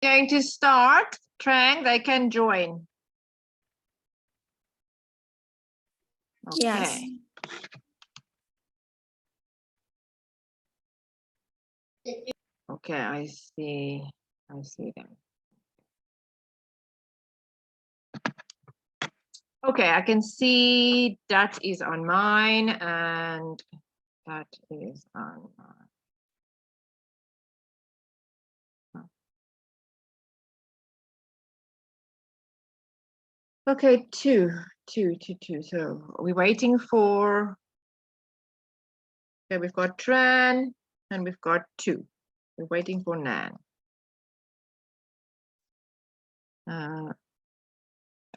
Going to start. Trang, they can join. Okay. Yes. Okay, I see them. Okay, I can see that is on mine and that is on mine. Okay, two. So we're waiting for, okay, we've got Tran and we've got 2. We're waiting for Nan.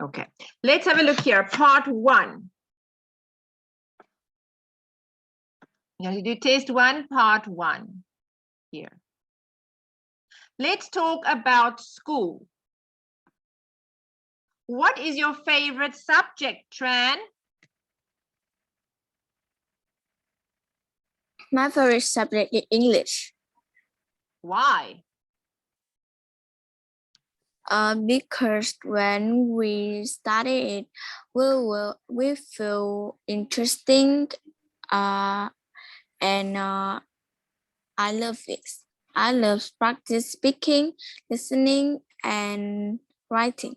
Okay, let's have a look here. Part 1. Now you do test 1, part 1 here. Let's talk about school. What is your favorite subject, Tran? My favorite subject is English. Why? Because when we study it, we feel interesting, and I love it. I love practice speaking, listening, and writing.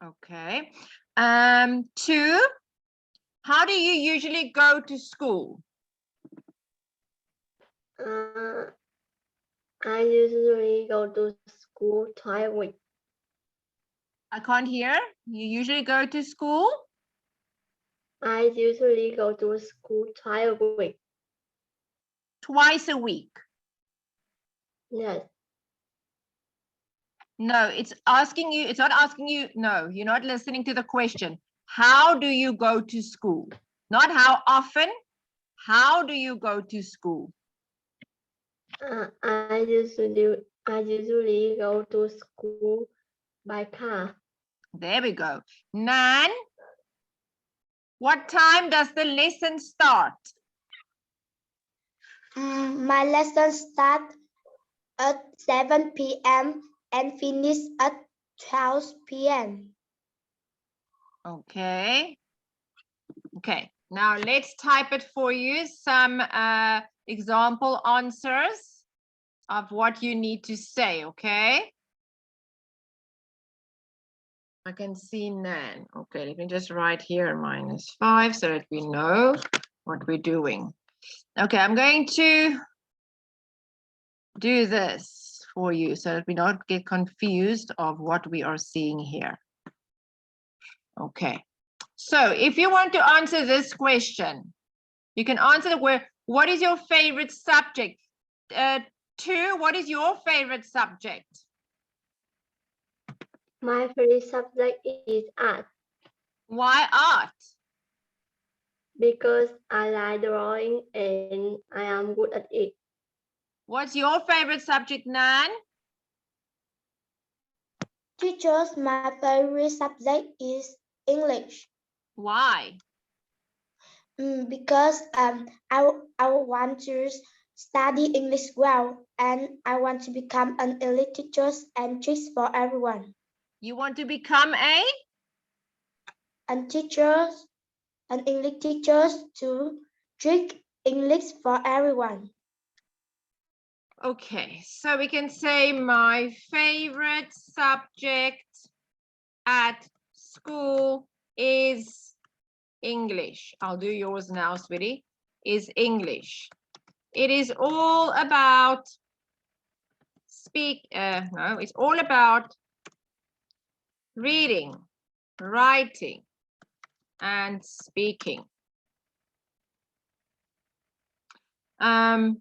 Okay. 2, how do you usually go to school? I usually go to school twice a week. I can't hear. You usually go to school? I usually go to school twice a week. Twice a week. Yes. No, it's asking you, it's not asking you, no, you're not listening to the question. How do you go to school? Not how often, how do you go to school? I usually go to school by car. There we go. Nan, what time does the lesson start? My lesson starts at 7 p.m. and finish at 12 p.m. Okay. Okay, now let's type it for you. Some example answers of what you need to say, okay? I can see Nan. Okay, let me just write here -5 so that we know what we're doing. Okay, I'm going to do this for you so that we don't get confused of what we are seeing here. Okay, so if you want to answer this question, you can answer the word, what is your favorite subject? 2, what is your favorite subject? My favorite subject is art Why art? because I like drawing and I am good at it. What's your favorite subject, Nan? Teachers, my favorite subject is English. Why? Because I want to study English well, and I want to become an elite teacher and teach for everyone. You want to become a? And teachers, and English teachers to teach English for everyone. Okay, so we can say my favorite subject at school is English. I'll do yours now, sweetie. Is English. It is all about it's all about reading, writing, and speaking. The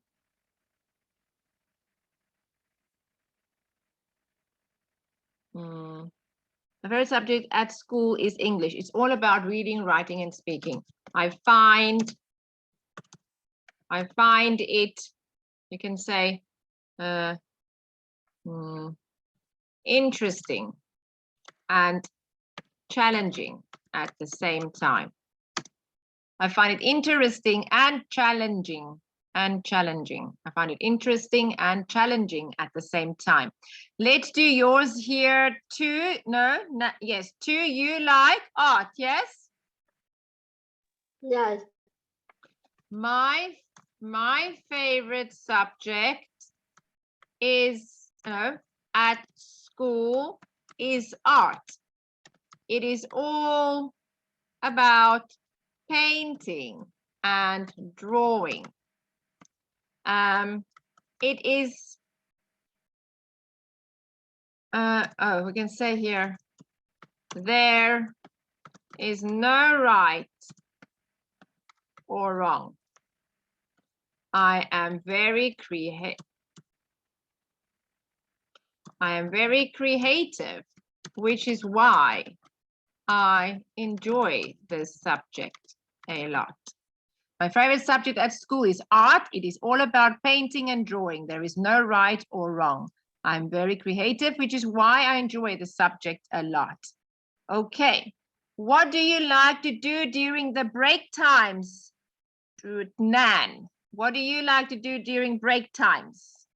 favorite subject at school is English. It's all about reading, writing, and speaking. I find it, you can say, interesting and challenging at the same time. I find it interesting and challenging and challenging. I find it interesting and challenging at the same time. Let's do yours here too. No, yes, too. You like art, yes? Yes. My favorite subject is, at school is art. It is all about painting and drawing. It is, we can say here, there is no right or wrong. I am very creative, which is why I enjoy this subject a lot. My favorite subject at school is art. It is all about painting and drawing. There is no right or wrong. I'm very creative, which is why I enjoy the subject a lot. Okay, what do you like to do during the break times? Nan, what do you like to do during break times?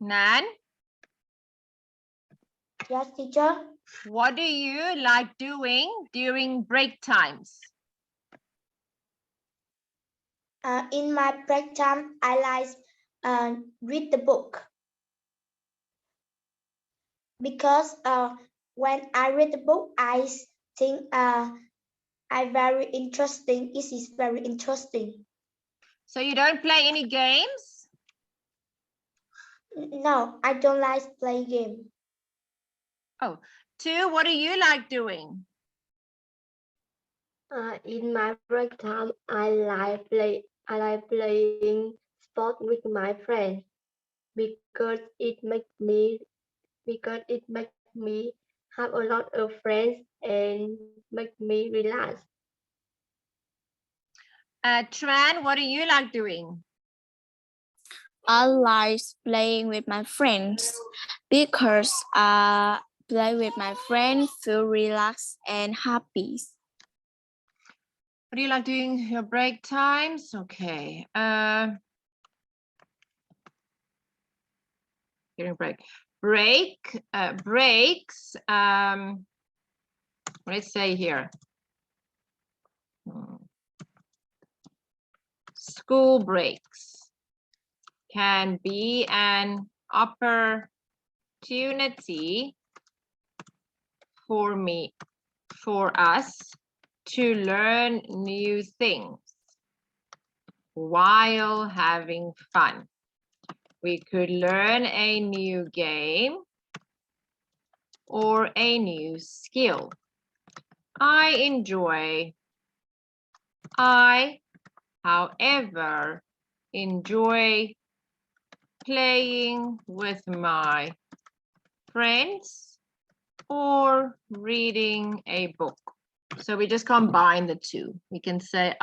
Nan? Yes, teacher. What do you like doing during break times? In my break time, I like read the book. Because when I read the book, I think I very interesting. It is very interesting. So you don't play any games? No, I don't like play game. Oh, two, what do you like doing? In my break time, I like playing sport with my friends because it makes me have a lot of friends and make me relax. Tran, what do you like doing? I like playing with my friends because play with my friends feel relaxed and happy. What do you like doing your break times? Okay. During breaks. Let's say here. School breaks can be an opportunity for us to learn new things while having fun. We could learn a new game or a new skill. However, enjoy playing with my friends or reading a book. So we just combine the two. We can say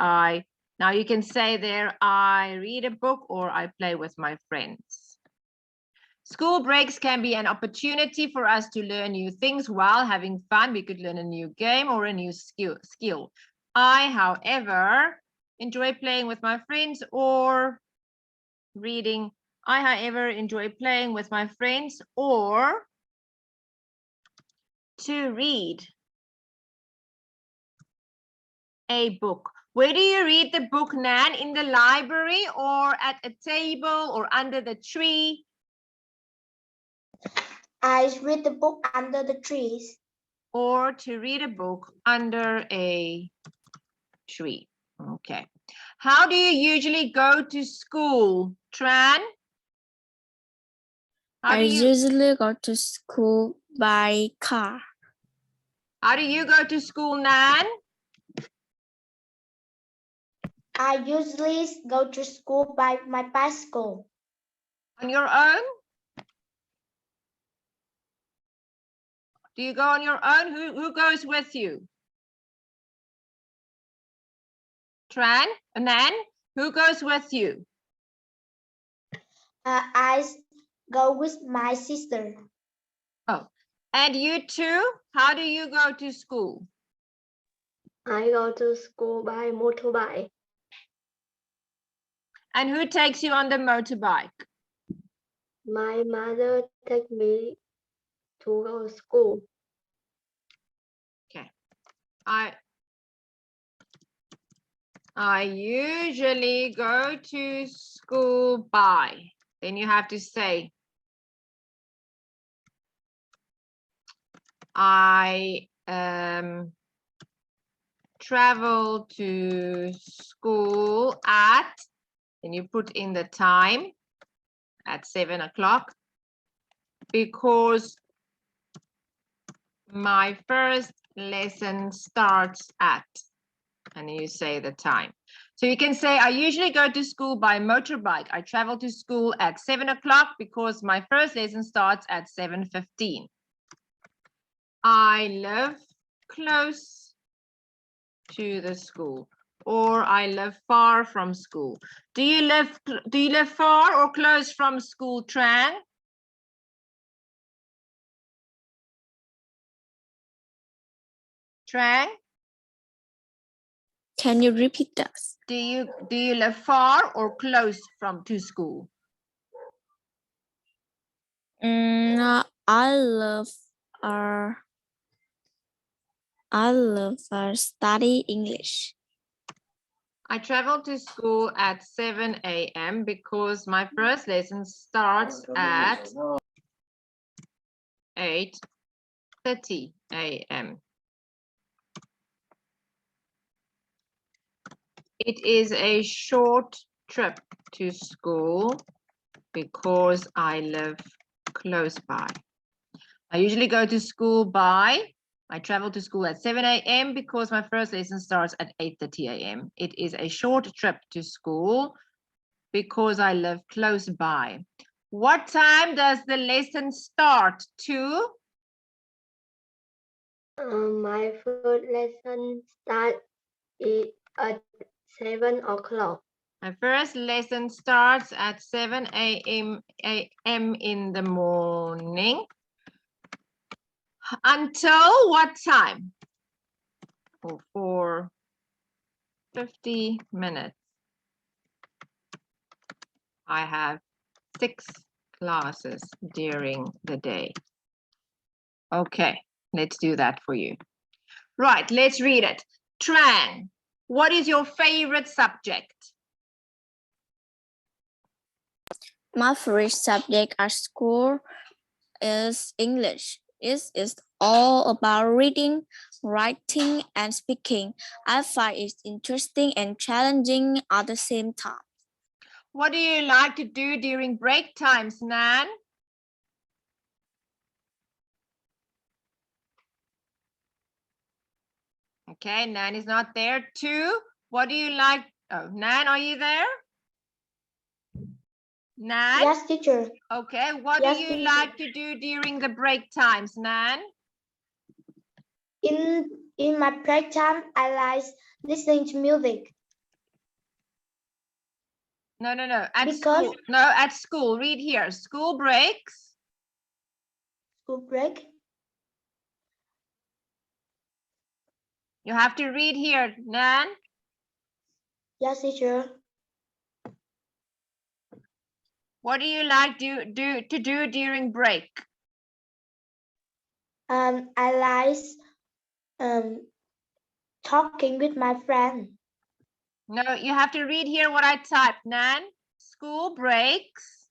now you can say there, I read a book or I play with my friends. School breaks can be an opportunity for us to learn new things while having fun. We could learn a new game or a new skill. I, however, enjoy playing with my friends or reading. I, however, enjoy playing with my friends or to read a book. Where do you read the book, Nan? In the library or at a table or under the tree? I read the book under the trees. Or to read a book under a tree. Okay. How do you usually go to school, Tran? I usually go to school by car. How do you go to school, Nan? I usually go to school by my bicycle. On your own? Do you go on your own? Who goes with you? Tran? Nan? Who goes with you? I go with my sister. Oh, and you too? How do you go to school? I go to school by motorbike. And who takes you on the motorbike? My mother takes me to go to school. I usually go to school by. Then you have to say, I travel to school at, and you put in the time at 7 o'clock because my first lesson starts at, and you say the time. So you can say, I usually go to school by motorbike. I travel to school at 7 o'clock because my first lesson starts at 7:15. I live close to the school, or I live far from school. Do you live far or close from school, Trang? Trang? Can you repeat that? Do you live far or close to school? I love study English. I travel to school at 7 a.m. because my first lesson starts at 8:30 a.m. It is a short trip to school because I live close by. I usually go to school by, I travel to school at 7 a.m. because my first lesson starts at 8:30 a.m. It is a short trip to school because I live close by. What time does the lesson start? To? My first lesson starts at 7 o'clock. My first lesson starts at 7 a.m. in the morning. Until what time? For 50 minutes. I have 6 classes during the day. Okay, let's do that for you. Right, let's read it. Trang, what is your favorite subject? My favorite subject at school is English. It is all about reading, writing, and speaking. I find it interesting and challenging at the same time. What do you like to do during break times, Nan? Okay, Nan is not there too. What do you like? Oh, Nan, are you there? Nan? Yes, teacher. Okay, what Yes, do you teacher. like to do during the break times, Nan? In my break time, I like listening to music. No. At Because- school. No, at school. Read here. School breaks. School break. You have to read here, Nan. Yes, teacher. What do you like to do during break? I like talking with my friend. No, you have to read here what I typed, Nan. School breaks.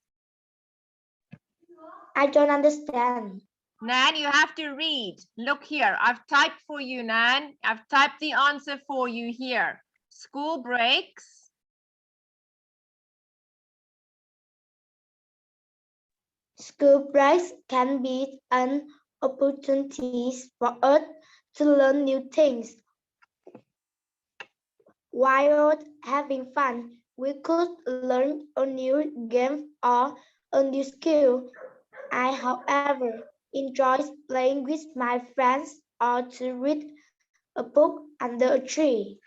I don't understand. Nan, you have to read. Look here. I've typed for you, Nan. I've typed the answer for you here. School breaks. School breaks can be an opportunity for us to learn new things. While having fun, we could learn a new game or a new skill. I, however, enjoy playing with my friends or to read a book under a tree.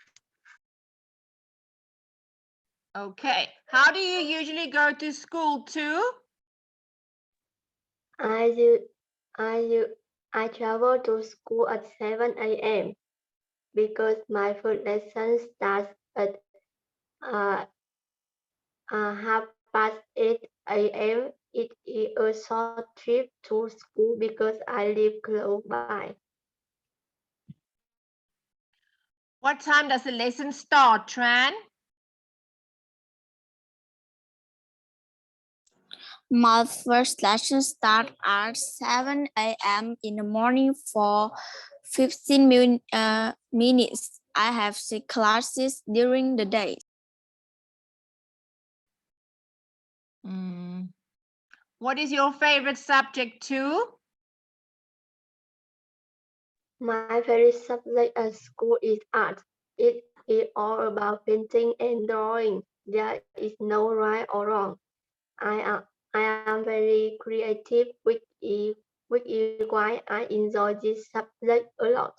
Okay. How do you usually go to school too? I travel to school at 7 a.m. because my first lesson starts at uh, 8:30 a.m. It is a short trip to school because I live close by. What time does the lesson start, Tran? My first lesson starts at 7 a.m. in the morning for 15 minutes. I have 6 classes during the day. What is your favorite subject too? My favorite subject at school is art. It is all about painting and drawing. There is no right or wrong. I am very creative, which is why I enjoy this subject a lot.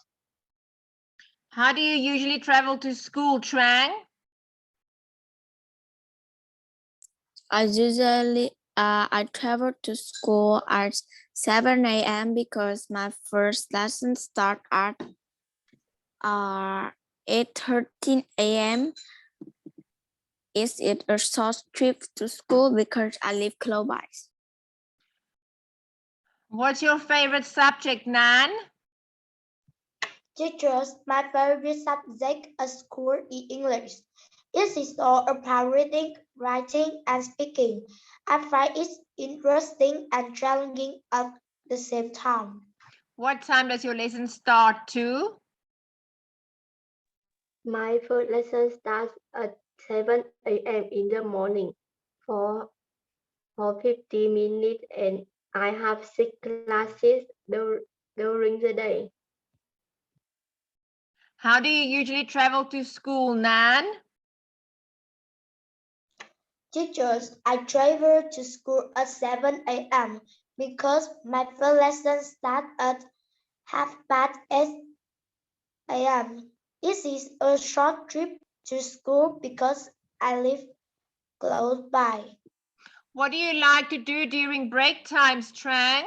How do you usually travel to school, Trang? I travel to school at 7 a.m. because my first lesson starts at 8:13 a.m. Is it a short trip to school because I live close by? What's your favorite subject, Nan? Teachers, my favorite subject at school is English. It is all about reading, writing, and speaking. I find it interesting and challenging at the same time. What time does your lesson start too? My first lesson starts at 7 a.m. in the morning for 50 minutes and I have 6 classes during the day. How do you usually travel to school, Nan? Teachers, I travel to school at 7 a.m. because my first lesson starts at 8:30 a.m. It is a short trip to school because I live close by. What do you like to do during break times, Trang?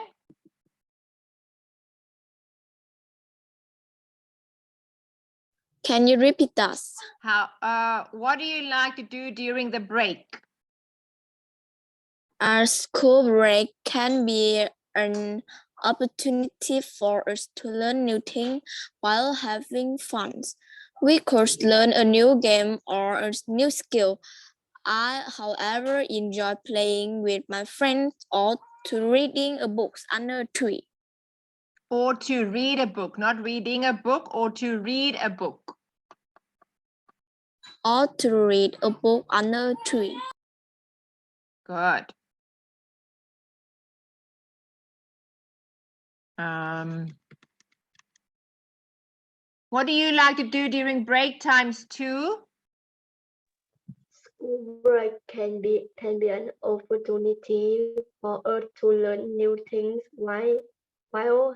Can you repeat that? What do you like to do during the break? Our school break can be an opportunity for us to learn new things while having fun. We could learn a new game or a new skill. I, however, enjoy playing with my friends or to reading a book under a tree. Or to read a book, not reading a book, or to read a book. Or to read a book under a tree. Good. What do you like to do during break times too? School break can be an opportunity for us to learn new things while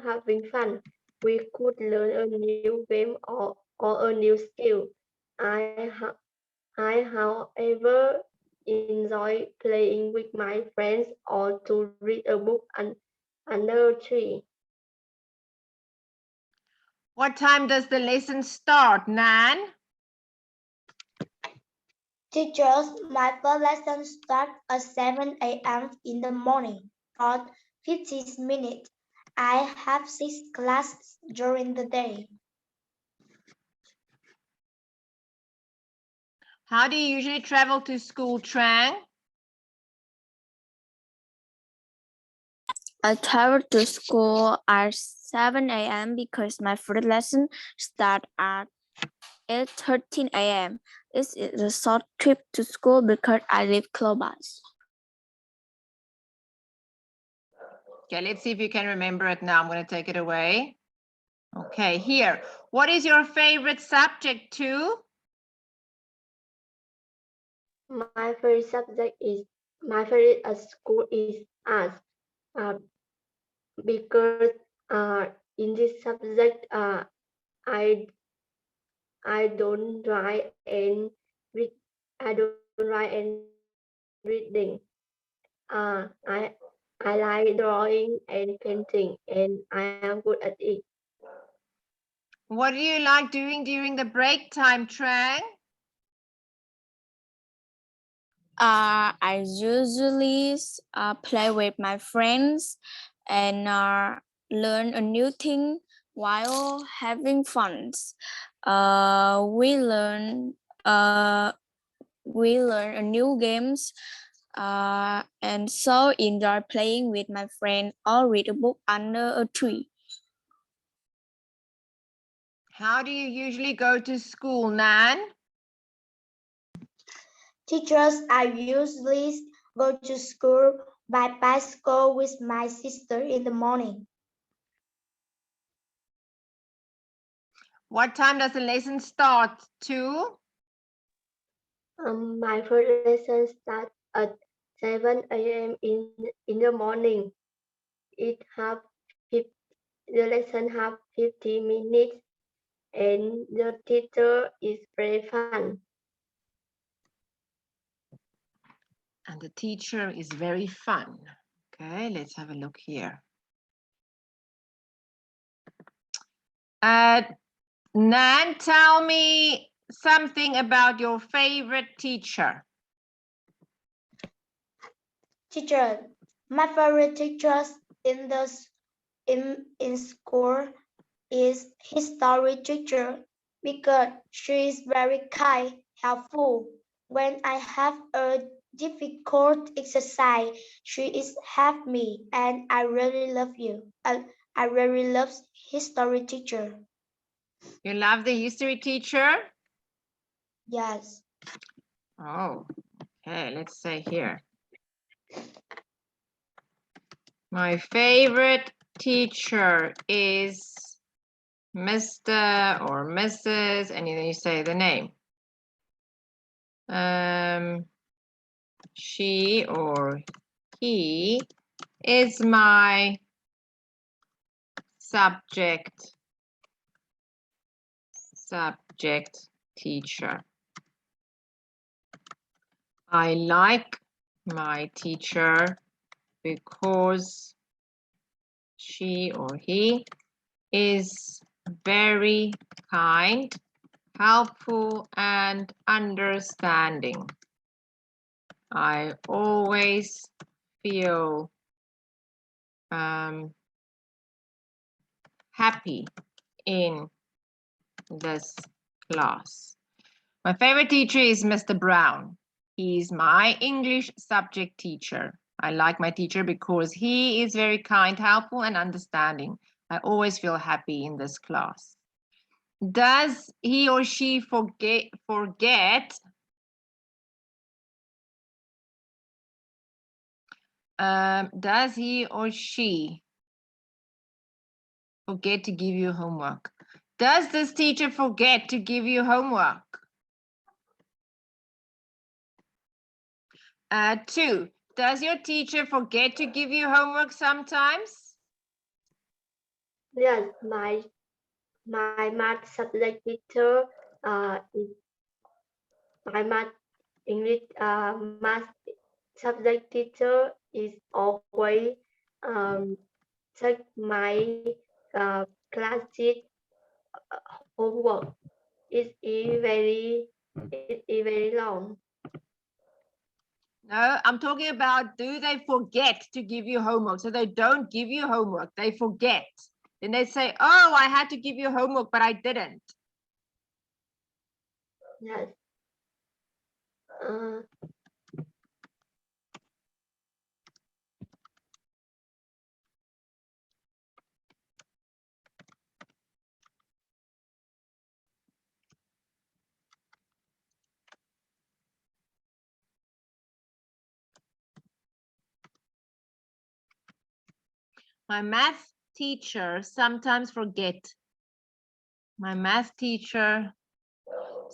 having fun. We could learn a new game or a new skill. I, however, enjoy playing with my friends or to read a book under a tree. What time does the lesson start, Nan? Teachers, my first lesson starts at 7 a.m. in the morning for 15 minutes. I have 6 classes during the day. How do you usually travel to school, Trang? I travel to school at 7 a.m. because my first lesson starts at 8:13 a.m. It is a short trip to school because I live close by. Okay, let's see if you can remember it now. I'm going to take it away. Okay, here. What is your favorite subject too? My favorite subject is my favorite at school is art because in this subject I don't write and read. I don't write and reading. I like drawing and painting, and I am good at it. What do you like doing during the break time, Trang? I usually play with my friends and learn a new thing while having fun. We learn a new games and so enjoy playing with my friend or read a book under a tree. How do you usually go to school, Nan? Teachers, I usually go to school by bicycle with my sister in the morning. What time does the lesson start? 2? My first lesson starts at 7 a.m. in the morning. The lesson have 50 minutes and the teacher is very fun. And the teacher is very fun. Okay, let's have a look here. Nan, tell me something about your favorite teacher. Teacher, my favorite teachers in school is history teacher because she is very kind, helpful. When I have a difficult exercise, she is help me, and I really love you. I really love history teacher. You love the history teacher? Yes. Oh, okay, let's say here. My favorite teacher is Mr. or Mrs. and then you say the name. She or he is my subject teacher. I like my teacher because she or he is very kind, helpful, and understanding. I always feel happy in this class. My favorite teacher is Mr. Brown. He's my English subject teacher. I like my teacher because he is very kind, helpful, and understanding. I always feel happy in this class. Does he or she forget? Does he or she forget to give you homework? Does this teacher forget to give you homework? 2, does your teacher forget to give you homework sometimes? Yes, my math subject teacher is my math English math subject teacher is always check my class sheet homework. It is very long. No, I'm talking about, do they forget to give you homework? So they don't give you homework, they forget. Then they say, oh, I had to give you homework, but I didn't. Yes. My math teacher sometimes forget. My math teacher,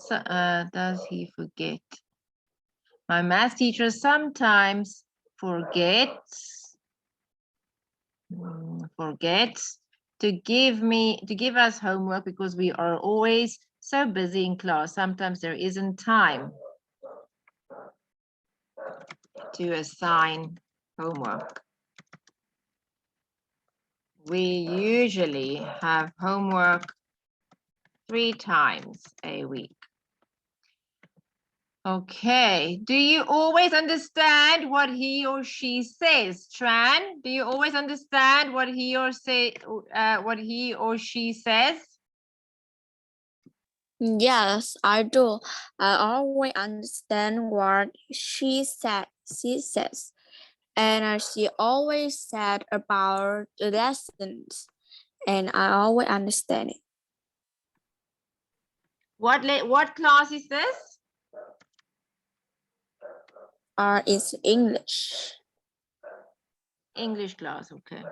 does he forget? My math teacher sometimes forgets to give us homework because we are always so busy in class. Sometimes there isn't time to assign homework. We usually have homework 3 times a week. Okay, do you always understand what he or she says, Tran? Do you always understand what he or she says? Yes, I do. I always understand what she says. And she always said about the lessons. And I always understand it. What class is this? It's English. English class, okay.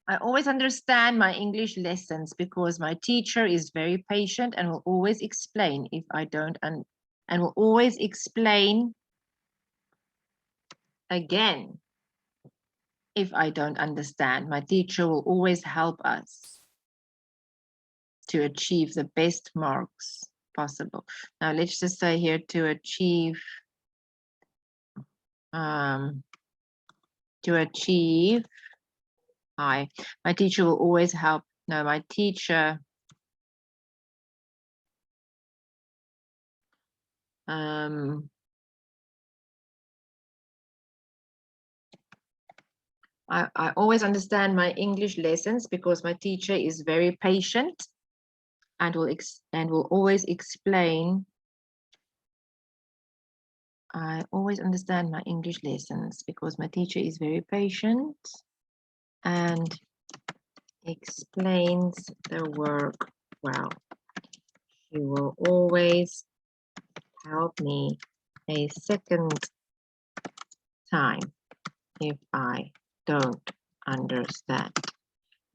I always understand my English lessons because my teacher is very patient and will always explain if I don't and will always explain again if I don't understand. My teacher will always help us to achieve the best marks possible. Now let's just say here to achieve high. My teacher will always help. No, my teacher I always understand my English lessons because my teacher is very patient and will always explain. I always understand my English lessons because my teacher is very patient and explains the work well. She will always help me a second time if I don't understand.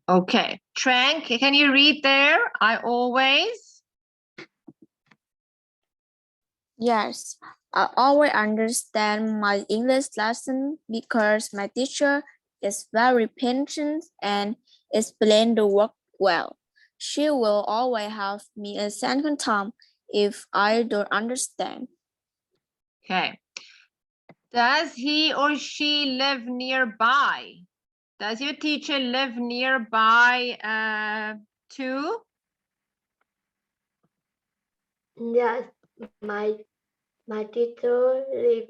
Okay, Trang, can you read there? I always. Yes, I always understand my English lesson because my teacher is very patient and explain the work well. She will always help me a second time if I don't understand. Okay. Does he or she live nearby? Does your teacher live nearby too? Yes, my teacher live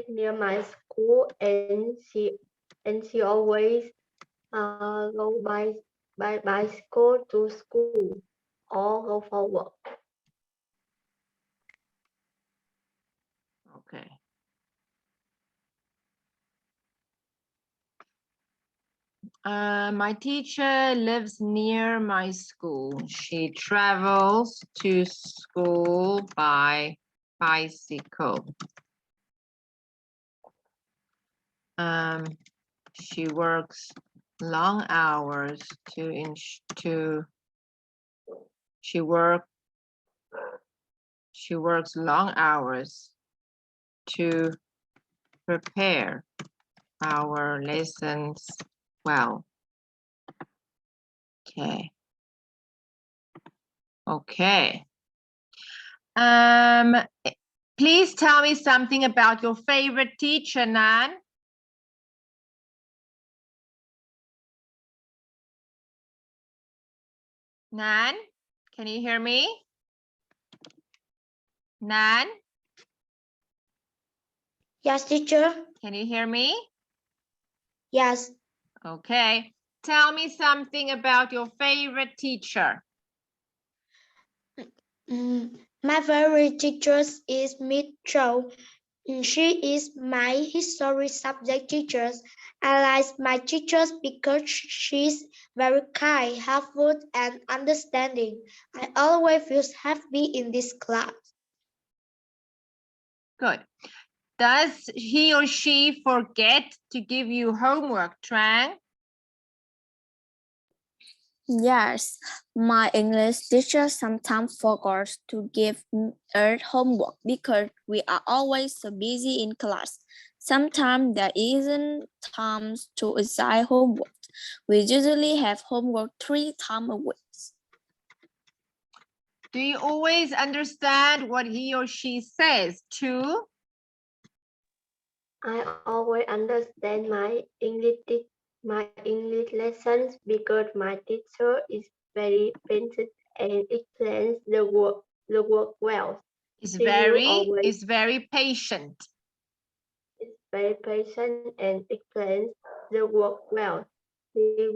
near my school, and she always go by bicycle to school or go for work. Okay. My teacher lives near my school. She travels to school by bicycle. She works long hours she works long hours to prepare our lessons well. Okay. Okay. Please tell me something about your favorite teacher, Nan. Nan, can you hear me? Nan, Yes, teacher. can you hear me? Yes. Okay. Tell me something about your favorite teacher. My favorite teacher is Miss Cho. She is my history subject teacher. I like my teachers because she's very kind, helpful, and understanding. I always feel happy in this class. Good. Does he or she forget to give you homework, Trang? Yes, my English teacher sometimes forgets to give us homework because we are always so busy in class. Sometimes there isn't time to assign homework. We usually have homework 3 times a week. Do you always understand what he or she says too? I always understand my English lessons because my teacher is very patient and explains the work well. Is She will very patient. is very patient and explains the work well. She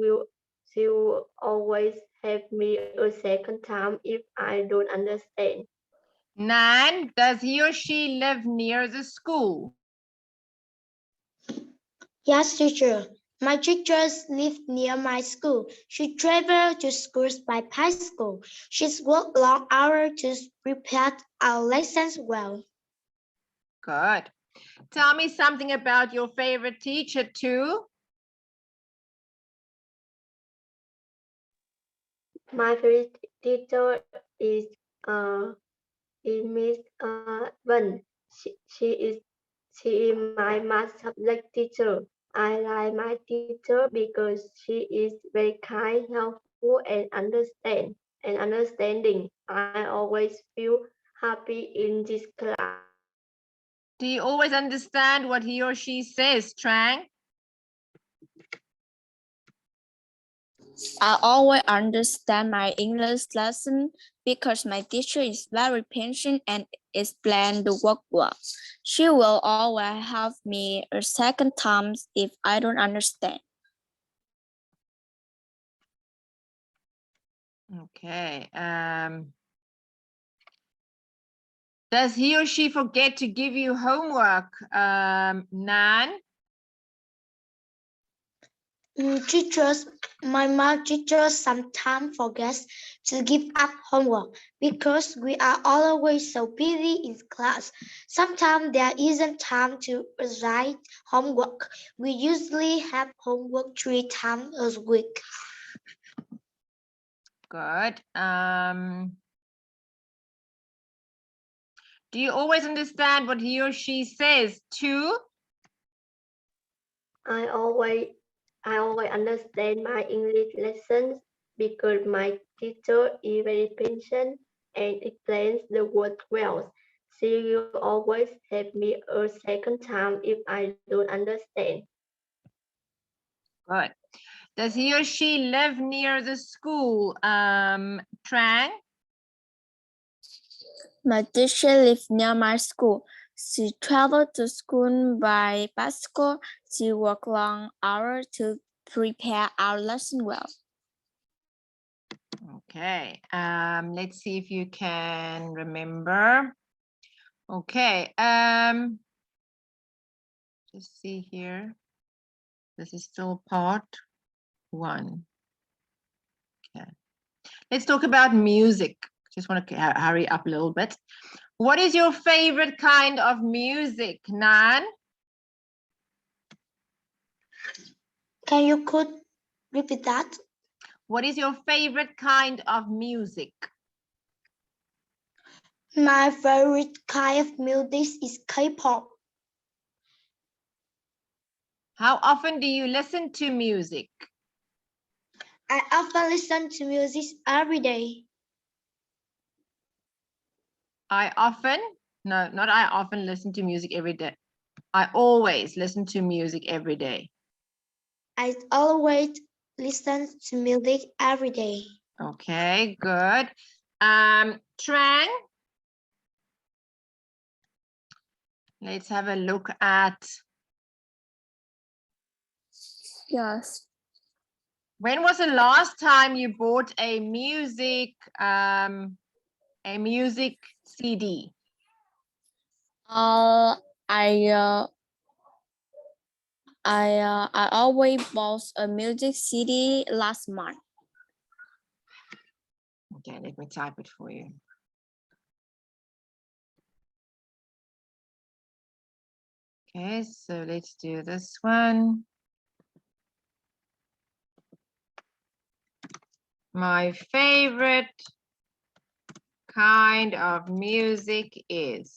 will always help me a second time if I don't understand. Nan, does he or she live near the school? Yes, teacher. My teachers live near my school. She travels to schools by bicycle. She's worked long hours to prepare our lessons well. Good. Tell me something about your favorite teacher too. My favorite teacher is Miss Vân. She is my math subject teacher. I like my teacher because she is very kind, helpful, and understanding. I always feel happy in this class. Do you always understand what he or she says, Trang? I always understand my English lesson because my teacher is very patient and explains the work well. She will always help me a second time if I don't understand. Okay. Does he or she forget to give you homework, Nan? My math teacher sometimes forgets to give up homework because we are always so busy in class. Sometimes there isn't time to write homework. We usually have homework 3 times a week. Good. Do you always understand what he or she says too? I always understand my English lessons because my teacher is very patient and explains the words well. She will always help me a second time if I don't understand. Good. Does he or she live near the school, Trang? My teacher lives near my school. She traveled to school by bicycle. She worked long hours to prepare our lesson well. Okay, let's see if you can remember. Okay, just see here. This is still part 1. Okay, let's talk about music. Just want to hurry up a little bit. What is your favorite kind of music, Nan? Can you repeat that? What is your favorite kind of music? My favorite kind of music is K-pop. How often do you listen to music? I often listen to music every day. I often listen to music every day. I always listen to music every day. I always listen to music every day. Okay, good. Trang, Let's have a look at. Yes. When was the last time you bought a music CD? I always bought a music CD last month. Okay, let me type it for you. Okay, so let's do this one. My favorite kind of music is,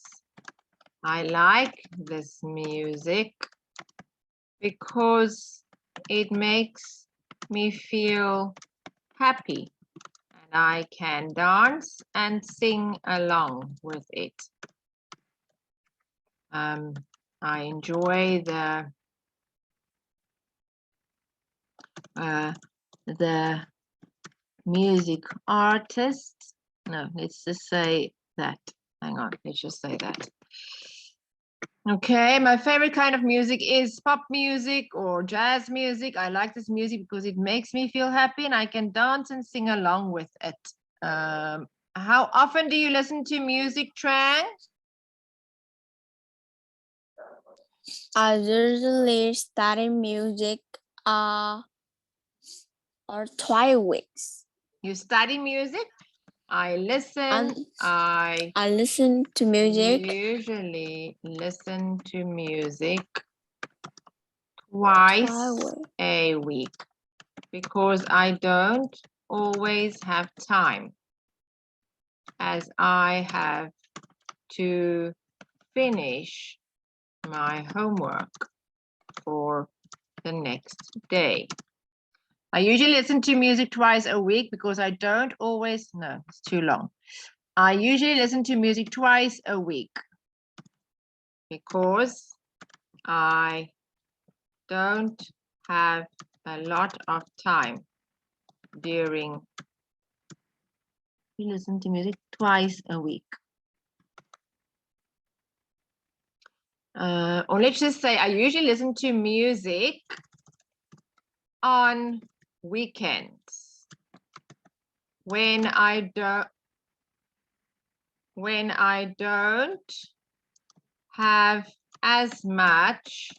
I like this music because it makes me feel happy and I can dance and sing along with it. I enjoy the music artist. No, let's just say that. Hang on, let's just say that. Okay, my favorite kind of music is pop music or jazz music. I like this music because it makes me feel happy and I can dance and sing along with it. How often do you listen to music, Trang? I usually study music or twice a week. You study music? I listen. I listen to music usually listen to music twice a week because I don't always have time, as I have to finish my homework for the next day. I usually listen to music twice a week because I don't always, no, it's too long. I usually listen to music twice a week because I don't have a lot of time during. You listen to music twice a week. Or let's just say I usually listen to music on weekends when I don't have as much,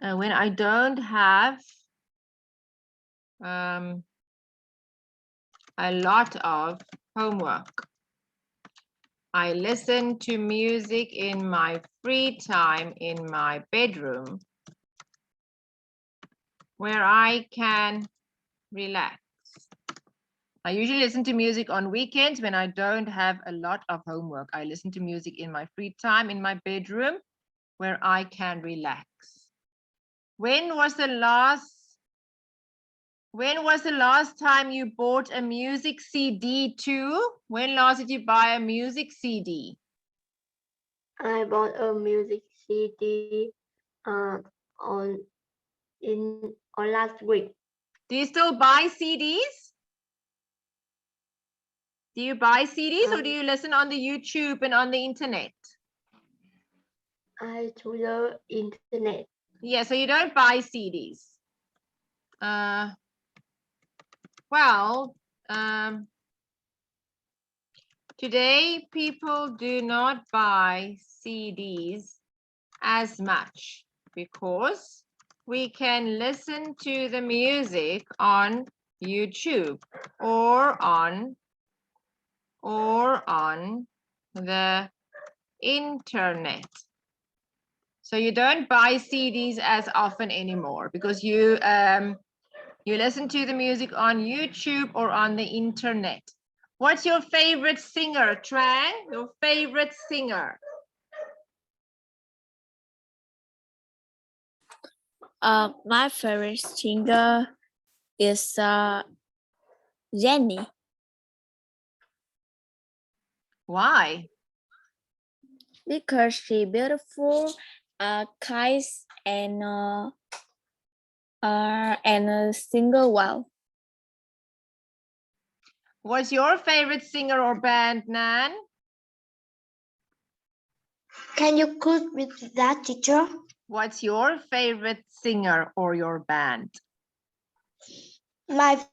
when I don't have a lot of homework. I listen to music in my free time in my bedroom where I can relax. I usually listen to music on weekends when I don't have a lot of homework. I listen to music in my free time in my bedroom where I can relax. When was the last time you bought a music CD too? When last did you buy a music CD? I bought a music CD on last week. Do you still buy CDs? Do you buy CDs or do you listen on the YouTube and on the internet? I to the internet. Yeah, so you don't buy CDs. Well, today people do not buy CDs as much because we can listen to the music on YouTube or on the internet. So you don't buy CDs as often anymore because you listen to the music on YouTube or on the internet. What's your favorite singer, Trang? Your favorite singer? My favorite singer is Jenny. Why? Because she's beautiful, kind, and singer well. What's your favorite singer or band, Nan? Can you could repeat that, teacher? What's your favorite singer or your band? My